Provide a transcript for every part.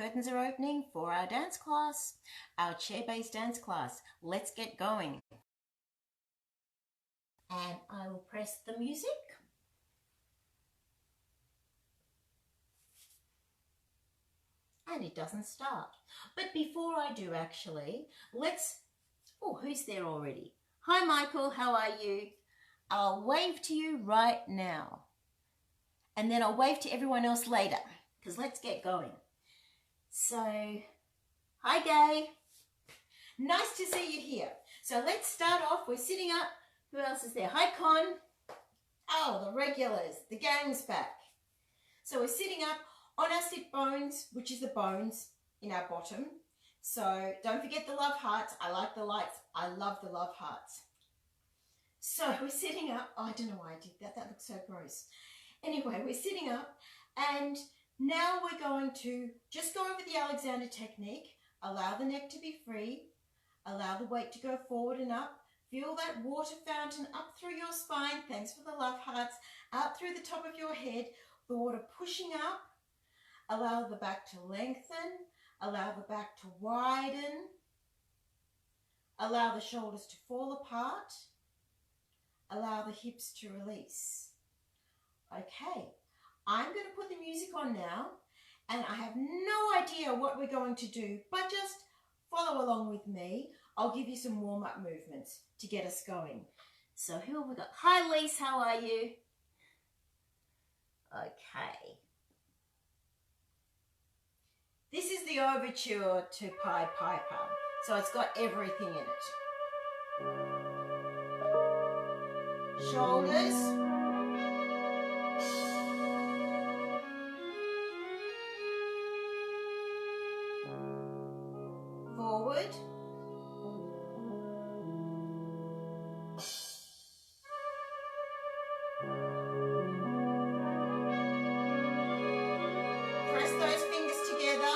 curtains are opening for our dance class, our chair-based dance class. Let's get going. And I will press the music. And it doesn't start. But before I do actually, who's there already? Hi Michael, how are you? I'll wave to you right now. And then I'll wave to everyone else later, because let's get going. So, hi Gay. Nice to see you here. So let's start off. We're sitting up. Who else is there? Hi Con. Oh, the regulars. The gang's back. So we're sitting up on our sit bones, which is the bones in our bottom. So don't forget the love hearts. I like the lights. I love the love hearts. So we're sitting up. Oh, I don't know why I did that. That looks so gross. Anyway, we're sitting up and now we're going to just go over the Alexander technique. Allow the neck to be free. Allow the weight to go forward and up. Feel that water fountain up through your spine. Thanks for the love hearts. Out through the top of your head. The water pushing up. Allow the back to lengthen. Allow the back to widen. Allow the shoulders to fall apart. Allow the hips to release. Okay, I'm going to put the music on now, and I have no idea what we're going to do, but just follow along with me. I'll give you some warm-up movements to get us going. So who have we got? Hi Lise, how are you? Okay. This is the overture to Pied Piper, so it's got everything in it. Shoulders. Forward. Press those fingers together.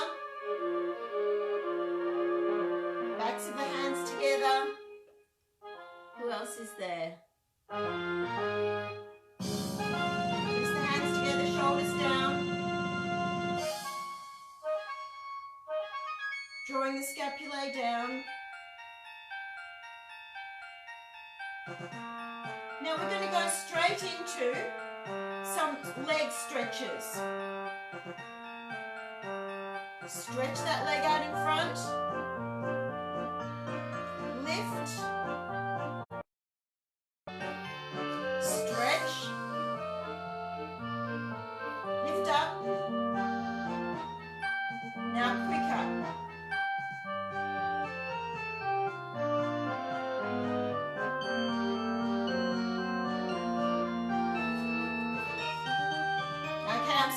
Backs of the hands together. Who else is there? Press the hands together, shoulders down. Drawing the scapulae down. Now we're going to go straight into some leg stretches. Stretch that leg out in front. Lift. Stretch. Lift up. Now quicker.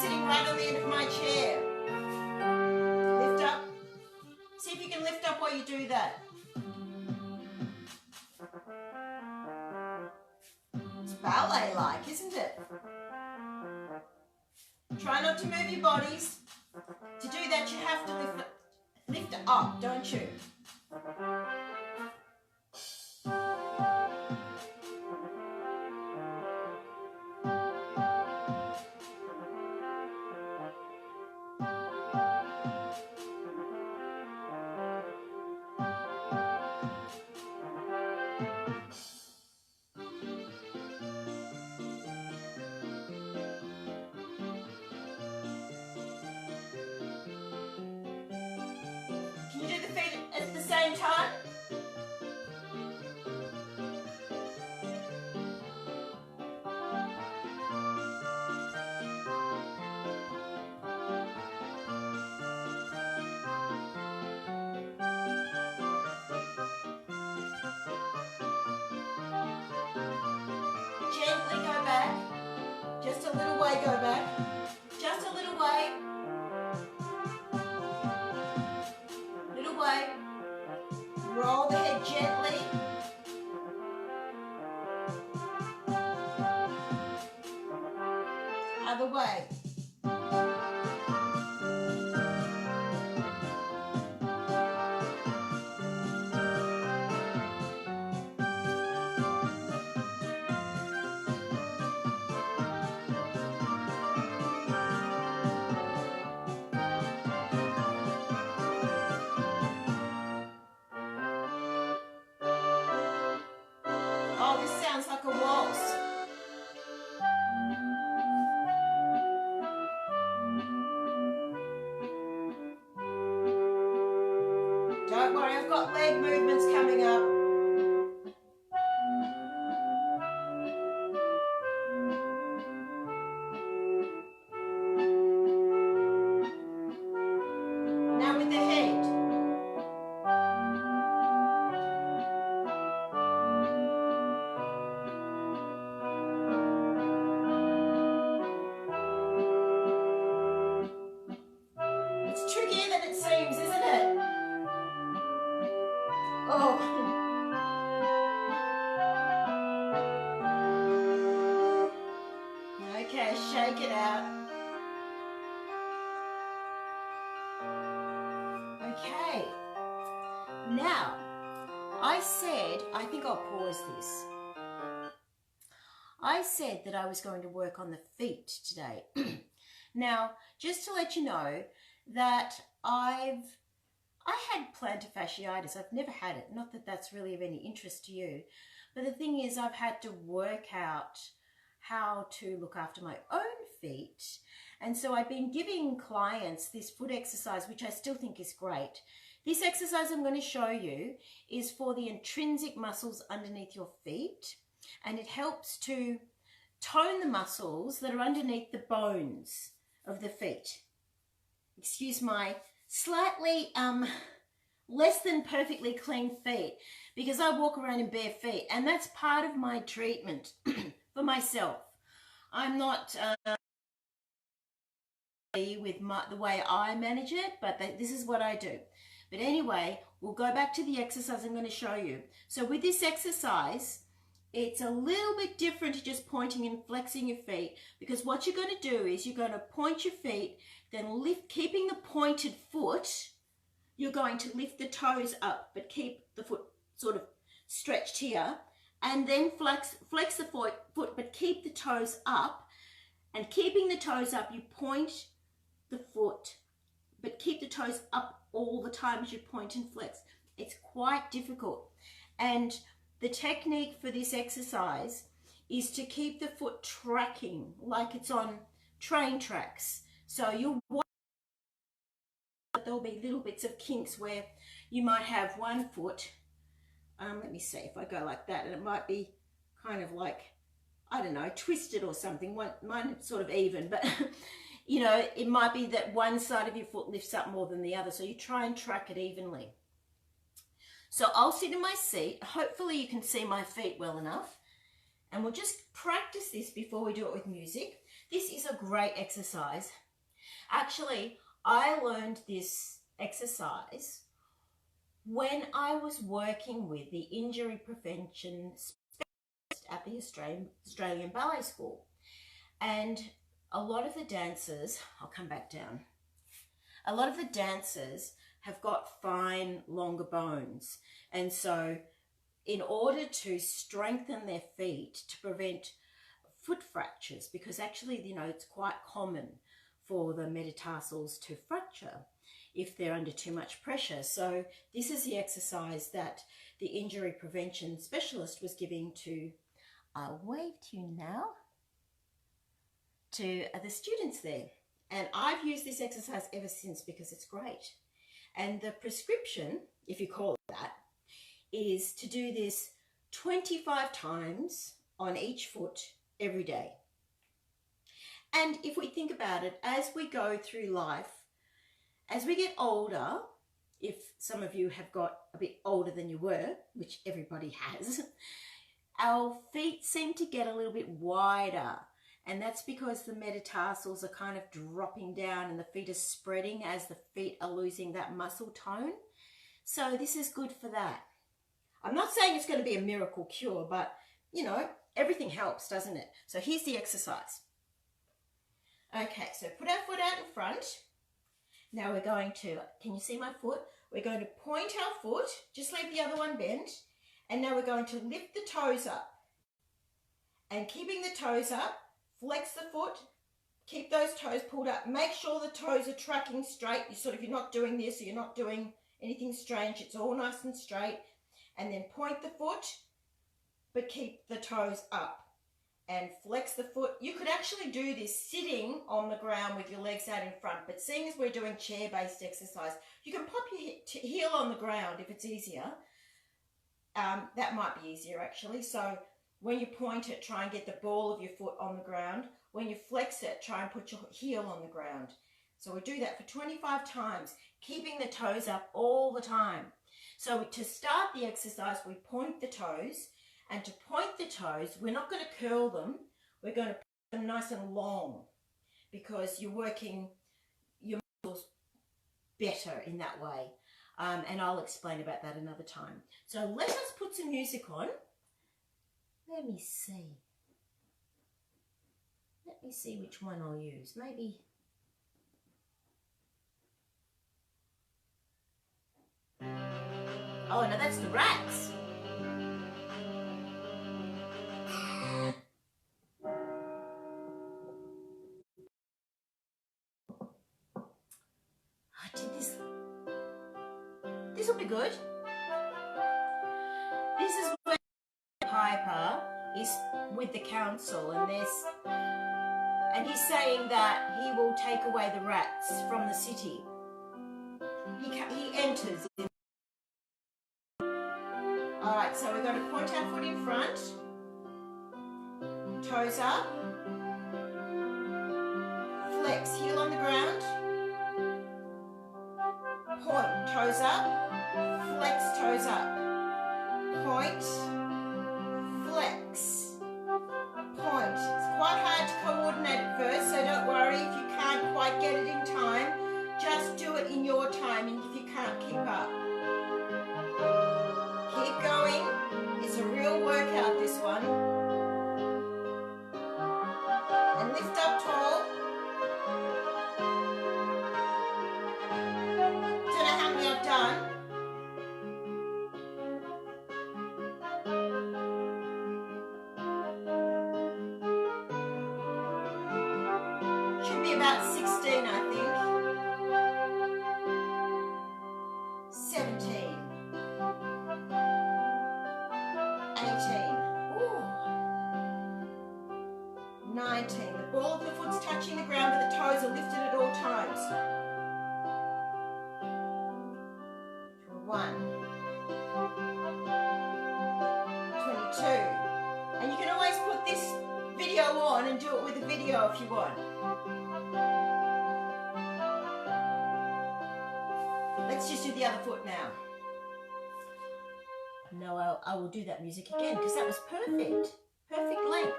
Sitting right on the end of my chair. Lift up. See if you can lift up while you do that. It's ballet-like, isn't it? Try not to move your bodies. To do that, you have to lift it up, don't you? At the same time. Gently go back. Just a little way, go back. Just a little way. Little way. Don't worry, I've got leg movements coming up. Now with the head. It's trickier than it seems, isn't it? Oh. Okay, shake it out. Okay. Now, I think I'll pause this. I said that I was going to work on the feet today. Now, just to let you know that I had plantar fasciitis. I've never had it. Not that that's really of any interest to you. But the thing is, I've had to work out how to look after my own feet. And so I've been giving clients this foot exercise, which I still think is great. This exercise I'm going to show you is for the intrinsic muscles underneath your feet. And it helps to tone the muscles that are underneath the bones of the feet. Excuse my slightly less than perfectly clean feet, because I walk around in bare feet, and that's part of my treatment for myself. I'm not with the way I manage it, but this is what I do. But anyway, we'll go back to the exercise I'm going to show you. So with this exercise, it's a little bit different to just pointing and flexing your feet, because what you're going to do is you're going to point your feet, then lift, keeping the pointed foot, you're going to lift the toes up, but keep the foot sort of stretched here, and then flex the foot, but keep the toes up, and keeping the toes up, you point the foot, but keep the toes up all the time as you point and flex. It's quite difficult. And the technique for this exercise is to keep the foot tracking like it's on train tracks. So you'll watch, there'll be little bits of kinks where you might have one foot, let me see if I go like that, and it might be kind of like, I don't know, twisted or something. Mine's sort of even, but you know, it might be that one side of your foot lifts up more than the other. So you try and track it evenly. So I'll sit in my seat. Hopefully you can see my feet well enough. And we'll just practice this before we do it with music. This is a great exercise. Actually, I learned this exercise when I was working with the injury prevention specialist at the Australian Ballet School. And a lot of the dancers, I'll come back down, a lot of the dancers have got fine, longer bones. And so in order to strengthen their feet to prevent foot fractures, because actually, you know, it's quite common for the metatarsals to fracture if they're under too much pressure. So this is the exercise that the injury prevention specialist was giving to, I'll wave to you now, to the students there. And I've used this exercise ever since because it's great. And the prescription, if you call it that, is to do this 25 times on each foot every day. And if we think about it, as we go through life, as we get older, if some of you have got a bit older than you were, which everybody has, our feet seem to get a little bit wider. And that's because the metatarsals are kind of dropping down and the feet are spreading as the feet are losing that muscle tone. So this is good for that. I'm not saying it's going to be a miracle cure, but, you know, everything helps, doesn't it? So here's the exercise. Okay, so put our foot out in front. Now we're going to, can you see my foot? We're going to point our foot, just leave the other one bent. And now we're going to lift the toes up. And keeping the toes up, flex the foot, keep those toes pulled up. Make sure the toes are tracking straight. You're not doing this, or you're not doing anything strange. It's all nice and straight. And then point the foot, but keep the toes up. and flex the foot. You could actually do this sitting on the ground with your legs out in front, but seeing as we're doing chair-based exercise, you can pop your heel on the ground if it's easier. That might be easier actually. So when you point it, try and get the ball of your foot on the ground. When you flex it, try and put your heel on the ground. So we do that for 25 times, keeping the toes up all the time. So to start the exercise, we point the toes, and to point the toes, we're not going to curl them. We're going to put them nice and long because you're working your muscles better in that way. And I'll explain about that another time. So let us put some music on. Let me see. Let me see which one I'll use. Maybe. Oh, no, that's the rats. I did this. This will be good. This is where Piper is with the council, and he's saying that he will take away the rats from the city. He enters. All right, so we're going to point our foot in front, toes up, flex, heel on the ground, point, toes up, flex, toes up, point, flex, point. It's quite hard to coordinate at first, so don't worry if you can't quite get it in time. Just do it in your time, and if you can't keep up. Keep going. It's a real workout, this one. And lift up tall. Don't know how many I've done. Should be about 16, I think. 17. 18. Ooh. 19. The ball of the foot's touching the ground, but the toes are lifted at all times. 21. 22. And you can always put this video on and do it with a video if you want. Let's just do the other foot now. No, I will do that music again because that was perfect. Perfect length.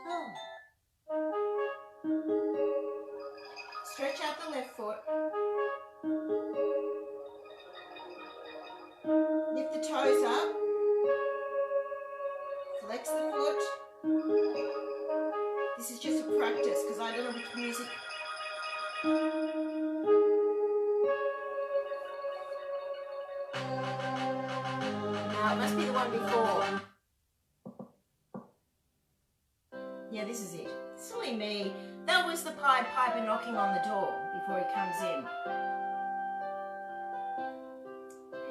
Oh. Stretch out the left foot. Lift the toes up. Flex the foot. This is just a practice because I don't know which music. No, it must be the one before. Yeah, this is it. Silly me. That was the Pied Piper knocking on the door before he comes in.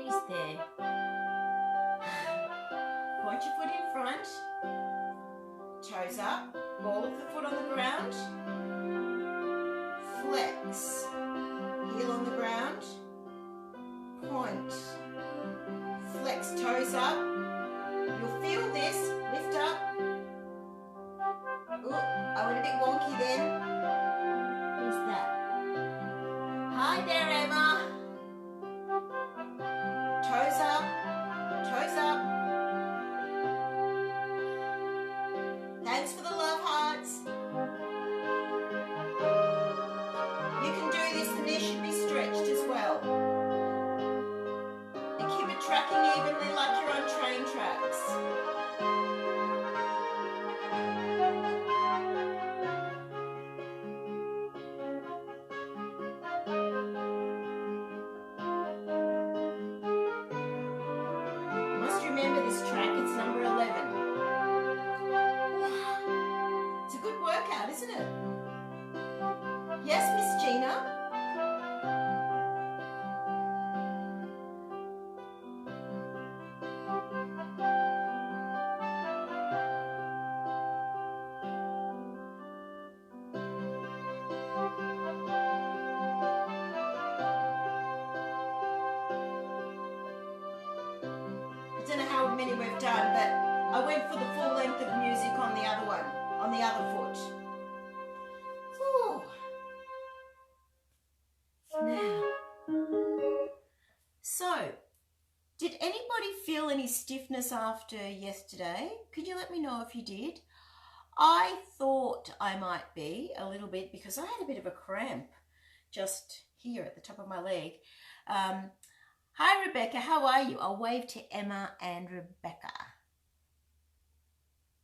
He's there. Point your foot in front. Toes up. Ball of the foot on the ground. Flex. Heel on the ground. Point. Flex, toes up. You'll feel this. Lift up. Ooh, I went a bit wonky then. Who's that? Hi there, Emma. Toes up. Toes up. Thanks for the love hearts. You can do this. The knee should be stretched as well. And keep it tracking evenly like you're on train tracks. many we've done, but I went for the full length of music on the other one, on the other foot. Ooh. Now, so, did anybody feel any stiffness after yesterday? Could you let me know if you did? I thought I might be a little bit because I had a bit of a cramp just here at the top of my leg. Hi Rebecca, how are you? I'll wave to Emma and Rebecca.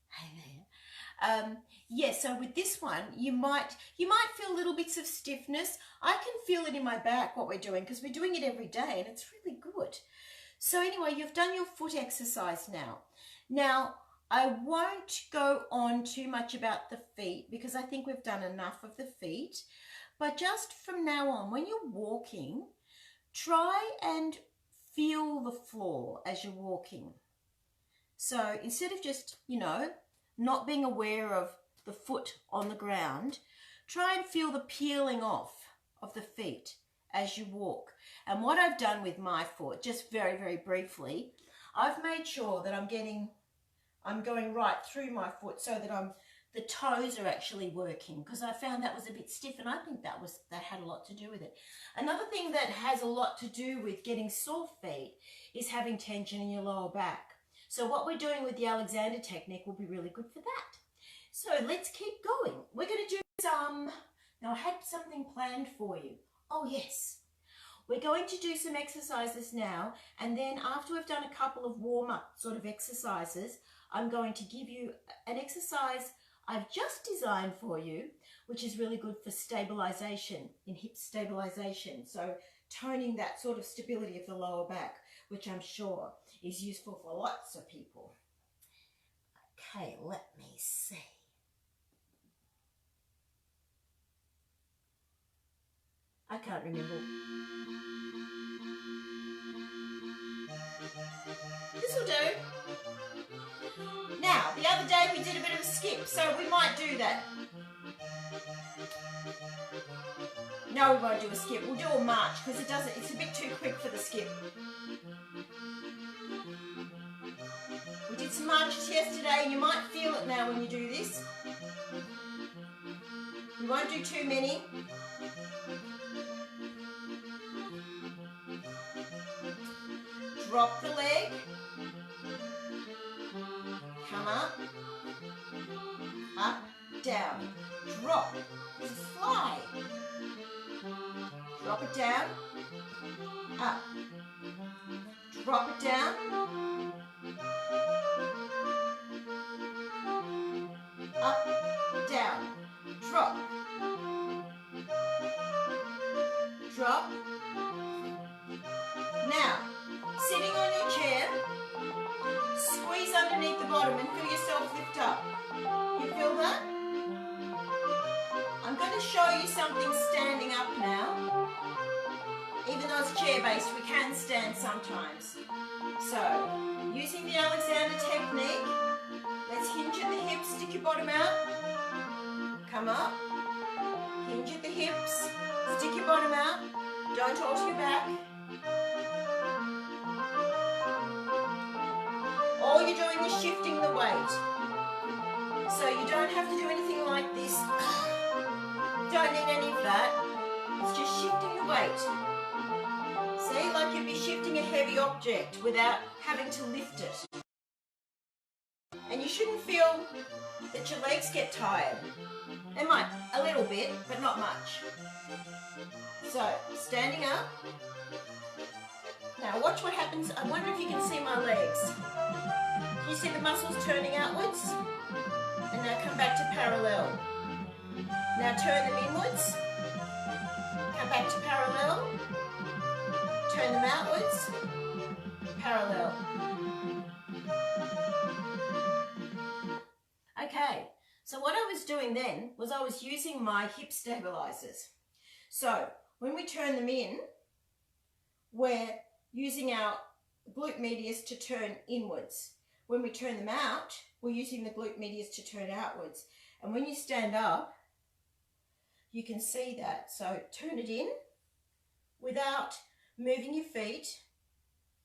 Hey there. Yeah, so with this one, you might feel little bits of stiffness. I can feel it in my back, what we're doing, because we're doing it every day and it's really good. So anyway, you've done your foot exercise now. Now, I won't go on too much about the feet because I think we've done enough of the feet. But just from now on, when you're walking, try and feel the floor as you're walking. So instead of just, not being aware of the foot on the ground, try and feel the peeling off of the feet as you walk. And what I've done with my foot, just very, very briefly, I've made sure that I'm going right through my foot so that the toes are actually working, because I found that was a bit stiff and I think that had a lot to do with it. Another thing that has a lot to do with getting sore feet is having tension in your lower back. So what we're doing with the Alexander technique will be really good for that. So let's keep going. We're going to do now I had something planned for you. Oh yes. We're going to do some exercises now, and then after we've done a couple of warm-up sort of exercises, I'm going to give you an exercise I've just designed for you, which is really good for stabilization, in hip stabilization. So toning that sort of stability of the lower back, which I'm sure is useful for lots of people. Okay, let me see. I can't remember. This'll do. Now, the other day we did a bit of a skip, so we might do that. No, we won't do a skip. We'll do a march because it's a bit too quick for the skip. We did some marches yesterday and you might feel it now when you do this. We won't do too many. Drop the leg. Come up. Up, down. Drop. This is fly. Drop it down. Up. Drop it down. Up, down. Drop. Drop. Now, sitting on your chair, squeeze underneath the bottom and feel yourself lift up. You feel that? I'm going to show you something standing up now. Even though it's chair-based, we can stand sometimes. So, using the Alexander technique, let's hinge at the hips, stick your bottom out, come up, hinge at the hips, stick your bottom out, don't alter your back. All you're doing is shifting the weight. So you don't have to do anything like this. Don't need any of that. It's just shifting the weight. See, like you'd be shifting a heavy object without having to lift it. And you shouldn't feel that your legs get tired. They might, a little bit, but not much. So, standing up. Now watch what happens. I wonder if you can see my legs. Can you see the muscles turning outwards? And now come back to parallel. Now turn them inwards. Come back to parallel. Turn them outwards. Parallel. Okay, so what I was doing then was I was using my hip stabilizers. So when we turn them in, we're using our glute medius to turn inwards. When we turn them out, we're using the glute medius to turn outwards. And when you stand up, you can see that. So turn it in without moving your feet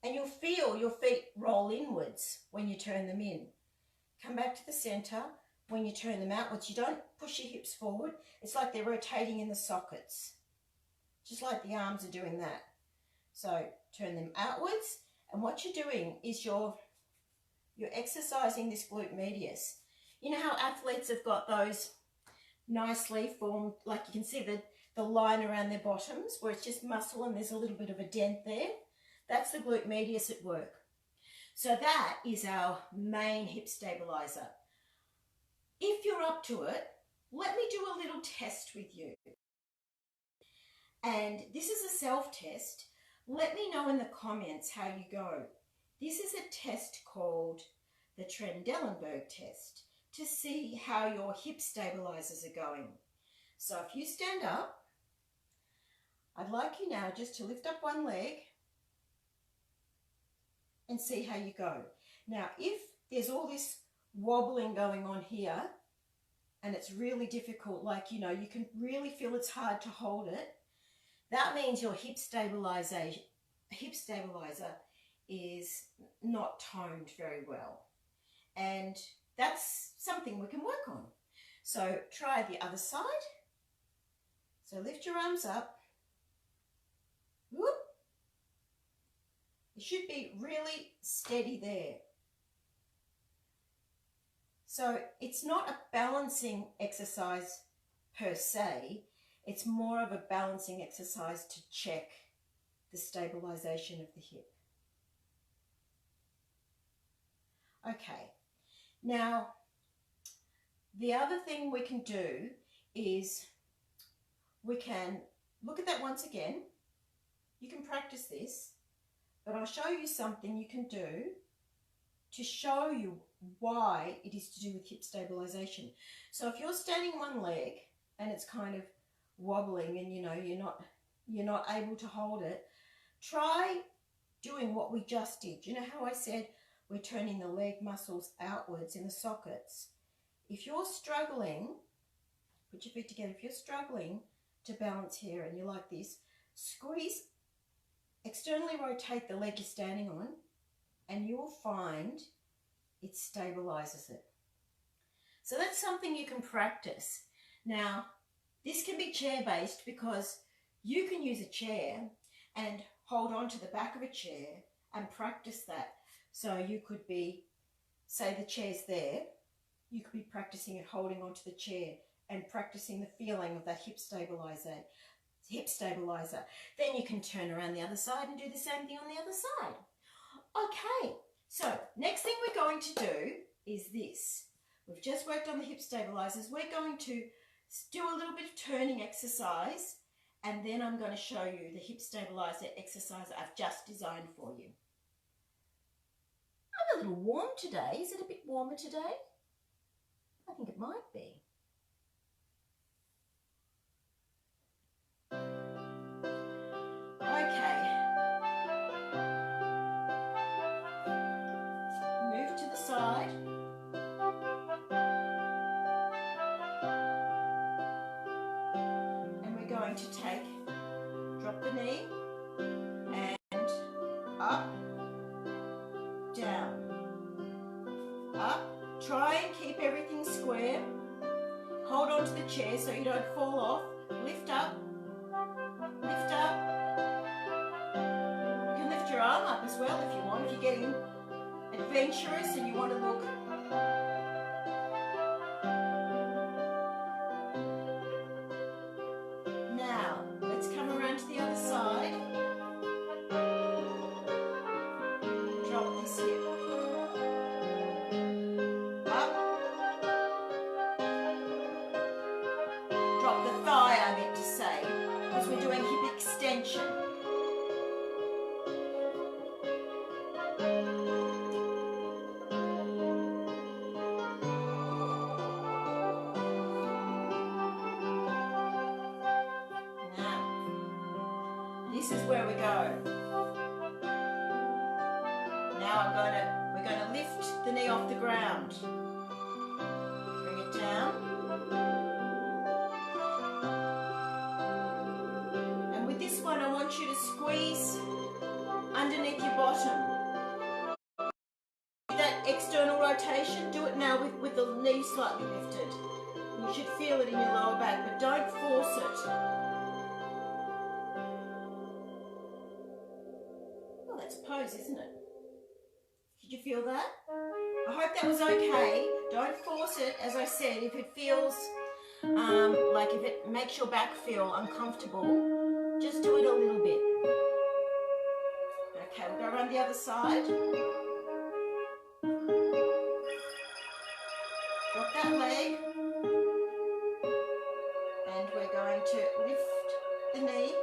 And you'll feel your feet roll inwards when you turn them in. Come back to the center. When you turn them outwards, you don't push your hips forward. It's like they're rotating in the sockets, just like the arms are doing that. So turn them outwards, and what you're doing is you're exercising this glute medius. You know how athletes have got those nicely formed, like you can see the line around their bottoms where it's just muscle and there's a little bit of a dent there? That's the glute medius at work. So that is our main hip stabilizer. If you're up to it, let me do a little test with you. And this is a self-test. Let me know in the comments how you go. This is a test called the Trendelenburg Test to see how your hip stabilizers are going. So if you stand up, I'd like you now just to lift up one leg and see how you go. Now, if there's all this wobbling going on here and it's really difficult, like, you know, you can really feel it's hard to hold it, that means your hip stabilizer is not toned very well. And that's something we can work on. So try the other side. So lift your arms up. Whoop. It should be really steady there. So it's not a balancing exercise per se, it's more of a balancing exercise to check the stabilization of the hip. Okay, now the other thing we can do is we can look at that once again. You can practice this, but I'll show you something you can do to show you why it is to do with hip stabilization. So if you're standing one leg and it's kind of wobbling and you know you're not able to hold it, try doing what we just did. You know how I said we're turning the leg muscles outwards in the sockets? If you're struggling, put your feet together. If you're struggling to balance here and you're like this, squeeze, externally rotate the leg you're standing on, and you'll find it stabilizes it. So that's something you can practice. Now, this can be chair-based because you can use a chair and hold on to the back of a chair and practice that. So you could be, say the chair's there, you could be practicing it holding onto the chair and practicing the feeling of that hip stabilizer. Then you can turn around the other side and do the same thing on the other side. Okay, so next thing we're going to do is this. We've just worked on the hip stabilizers. We're going to do a little bit of turning exercise, and then I'm going to show you the hip stabilizer exercise I've just designed for you. I'm a little warm today. Is it a bit warmer today? I think it might be. Okay. Move to the side. And we're going to drop the knee and up, down, up. Try and keep everything square. Hold on to the chair so you don't fall off. Lift up, lift up. You can lift your arm up as well if you want, if you're getting adventurous and you want to look. Now, let's come around to the other side. Drop this hip. Up. Drop the thigh, I meant to say, because we're doing hip extension. This is where we go. Now we're going to lift the knee off the ground. Bring it down. And with this one, I want you to squeeze underneath your bottom. that external rotation? Do it now with the knee slightly lifted. You should feel it in your lower back, but don't force it. Well, that's a pose, isn't it? Did you feel that? I hope that was okay. Don't force it. As I said, if it feels like if it makes your back feel uncomfortable, just do it a little bit. Okay, we'll go around the other side. Drop that leg. And we're going to lift the knee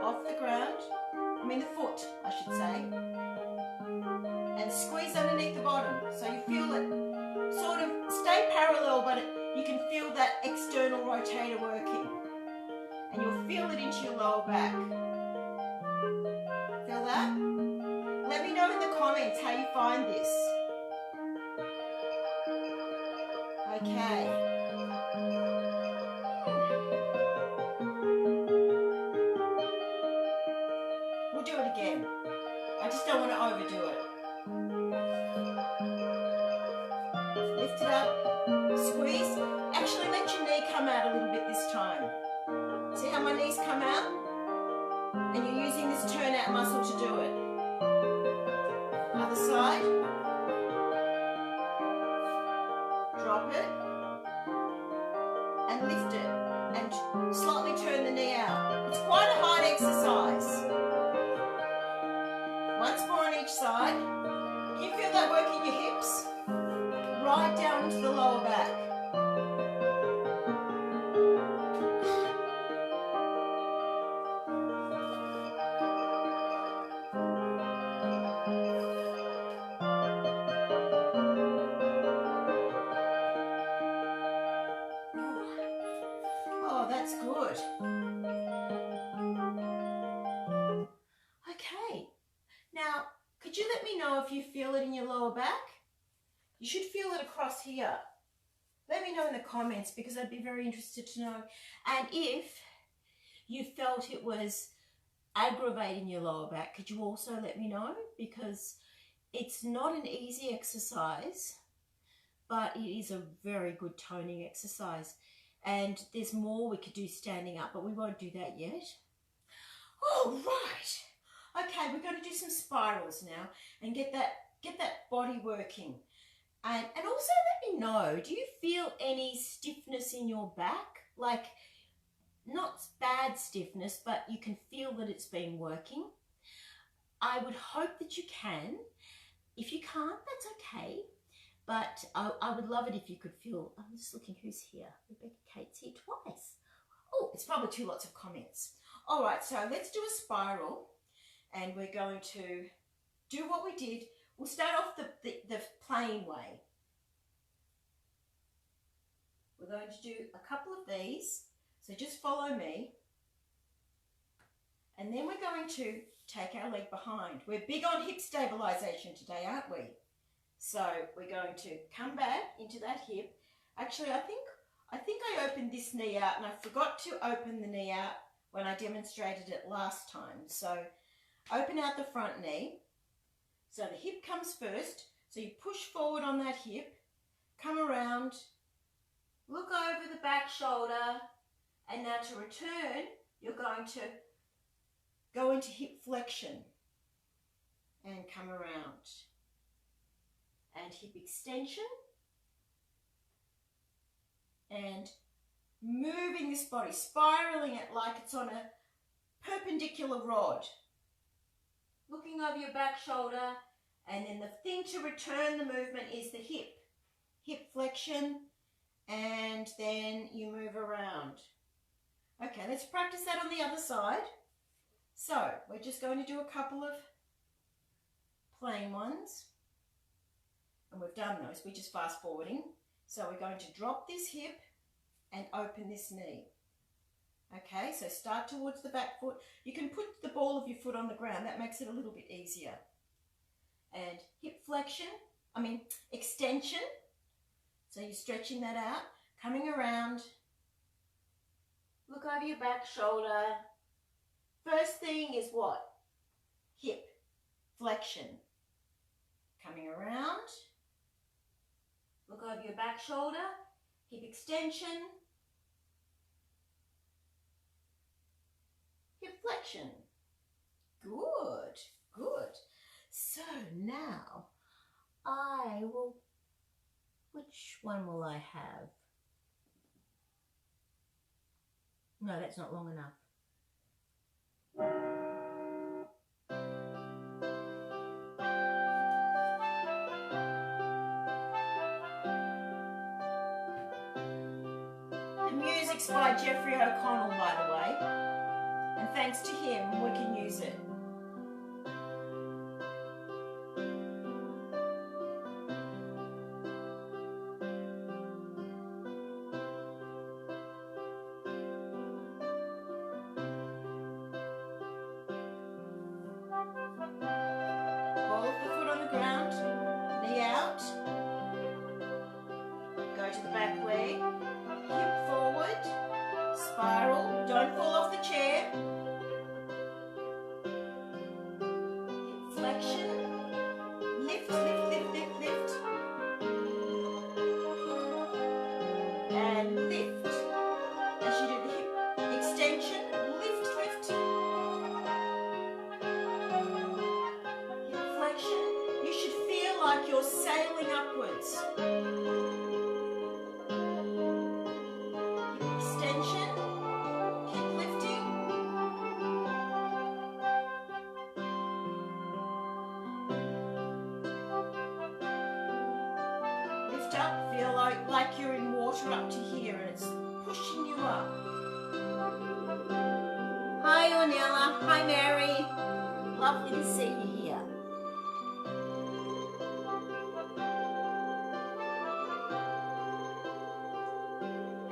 off the ground. I mean the foot, I should say. And squeeze underneath the bottom. So you feel it sort of stay parallel, but you can feel that external rotator working. And you'll feel it into your lower back. Feel that? Let me know in the comments how you find this. Okay. We'll do it again. I just don't want to overdo it. Lift it up, squeeze. Actually, let your knee come out a little bit this time. See how my knees come out? And you're using this turnout muscle to do it. Other side. Drop it. And lift it. And slightly turn the knee out. It's quite a hard exercise. Once more on each side. Can you feel that work in your hips? Right down into the lower back. Oh, that's good. Okay. Now, could you let me know if you feel it in your lower back? You should feel it across here. Let me know in the comments because I'd be very interested to know. And if you felt it was aggravating your lower back, could you also let me know? Because it's not an easy exercise, but it is a very good toning exercise. And there's more we could do standing up, but we won't do that yet. All right. Okay, we're going to do some spirals now and get that body working. And also let me know, do you feel any stiffness in your back? Like, not bad stiffness, but you can feel that it's been working. I would hope that you can. If you can't, that's okay. But I would love it if you could feel, I'm just looking who's here. Rebecca Kate's here twice. Oh, it's probably lots of comments. All right, so let's do a spiral. And we're going to do what we did. We'll start off the plain way. We're going to do a couple of these. So just follow me. And then we're going to take our leg behind. We're big on hip stabilization today, aren't we? So we're going to come back into that hip. Actually, I think I opened this knee out and I forgot to open the knee out when I demonstrated it last time. So open out the front knee. So the hip comes first. So you push forward on that hip, come around, look over the back shoulder, and now to return, you're going to go into hip flexion and come around. And hip extension. And moving this body, spiraling it like it's on a perpendicular rod. Looking over your back shoulder, and then the thing to return the movement is the hip flexion, and then you move around. Okay, let's practice that on the other side. So we're just going to do a couple of plain ones, and we've done those, we're just fast forwarding. So we're going to drop this hip and open this knee. Okay, so start towards the back foot. You can put the ball of your foot on the ground, that makes it a little bit easier. And hip flexion, extension. So you're stretching that out, coming around, look over your back shoulder. First thing is what? Hip flexion. Coming around, over your back shoulder, hip extension, hip flexion. Good, good. So now which one will I have? No, that's not long enough. The music's by Jeffrey O'Connell, by the way, and thanks to him we can use it. You're sailing upwards. Hip extension, hip lifting. Lift up, feel like you're in water up to here and it's pushing you up. Hi Ornella, hi Mary. Lovely to see you here.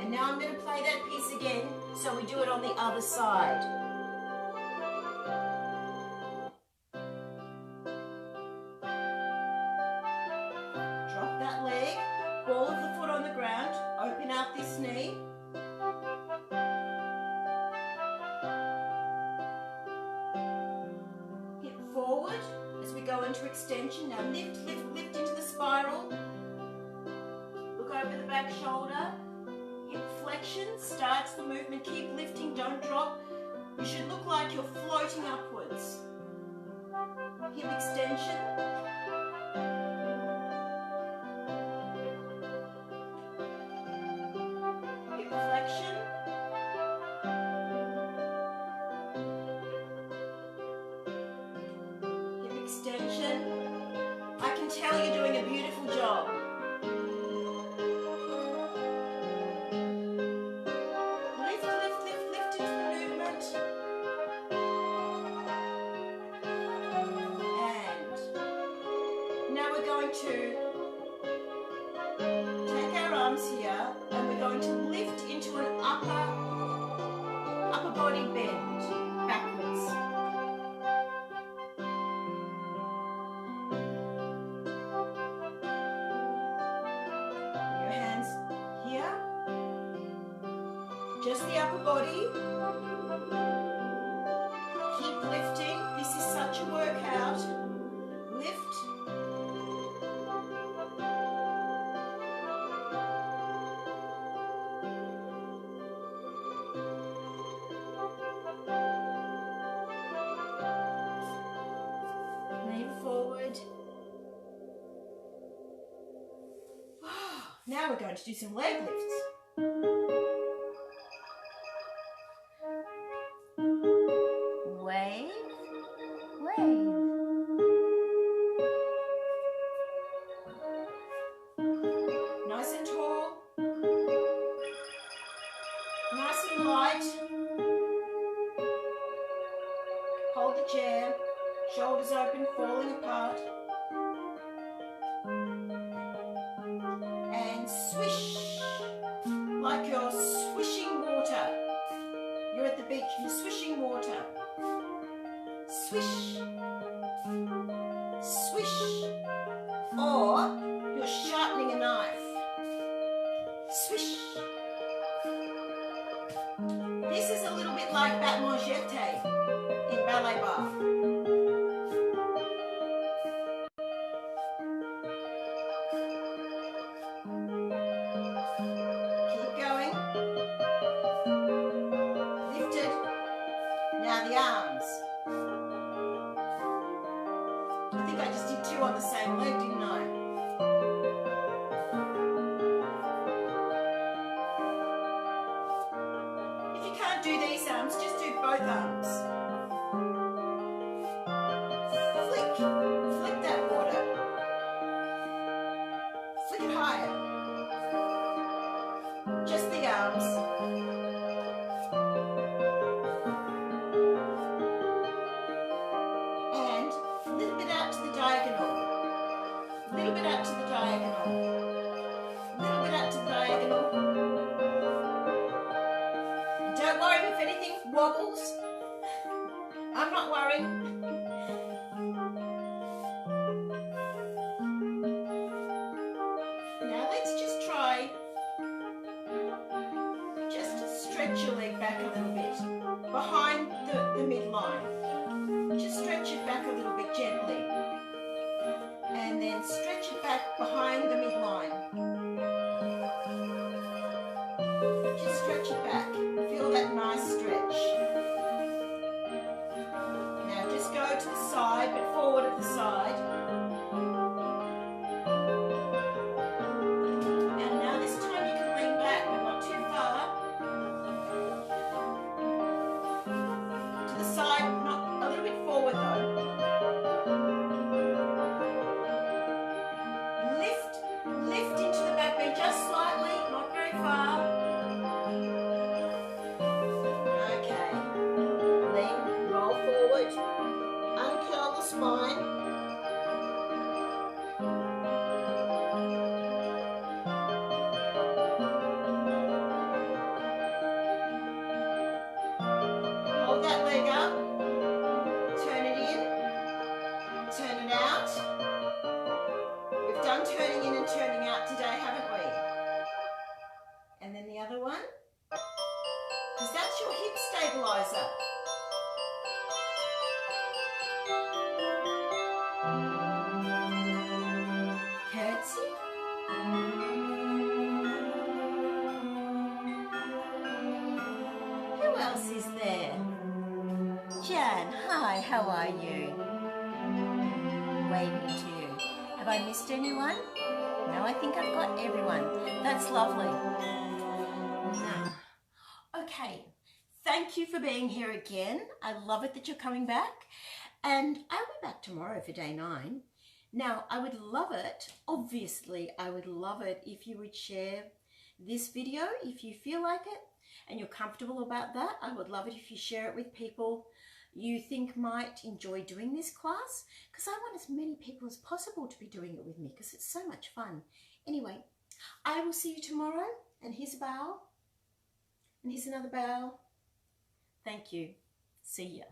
Now I'm going to play that piece again, so we do it on the other side. Drop that leg, ball of the foot on the ground, open out this knee. Hip forward as we go into extension. Now lift, lift, lift into the spiral. Look over the back shoulder. Hip flexion starts the movement. Keep lifting, don't drop. You should look like you're floating upwards. Hip extension. Hip flexion. Hip extension. I can tell you're doing a beautiful job. To take our arms here and we're going to lift into an upper body bend backwards. Your hands here, just the upper body. Keep lifting. This is such a workout. Lift. Now we're going to do some leg lifts. Wave, wave. Nice and tall. Nice and light. Hold the chair. Shoulders open, falling apart. Swish, like you're swishing water. You're at the beach, you're swishing water. Swish, swish, or you're sharpening a knife. Swish. This is a little bit like battement jeté in ballet bar. can't do these arms, just do both arms. Flick that water. Flick it higher. Just the arms. And a little bit out to the diagonal. A little bit out to the diagonal. A little bit out to the diagonal. Don't worry if anything wobbles. I'm not worried. Now let's just try, just stretch your leg back a little bit behind the midline. Just stretch it back a little bit gently. And then stretch it back behind the midline. Just stretch it back. Feel that nice stretch. Now just go to the side, but forward of the side. And now this time you can lean back, but not too far. To the side, not a little bit forward though. Lift into the back bend just slightly, not very far. Okay. Lean, roll forward, uncurl the spine. Hold that leg up, turn it in, turn it out. We've done turning in and turning out today, haven't we? And then the other one, because that's your hip stabilizer. Curtsy. Who else is there? Jan, hi, how are you? Waving to you. Have I missed anyone? No, I think I've got everyone. That's lovely. Now, okay, thank you for being here again. I love it that you're coming back. And I'll be back tomorrow for day 9. Now, I would love it, obviously, I would love it if you would share this video if you feel like it and you're comfortable about that. I would love it if you share it with people you think might enjoy doing this class, because I want as many people as possible to be doing it with me because it's so much fun. Anyway, I will see you tomorrow, and here's a bow, and here's another bow. Thank you. See ya.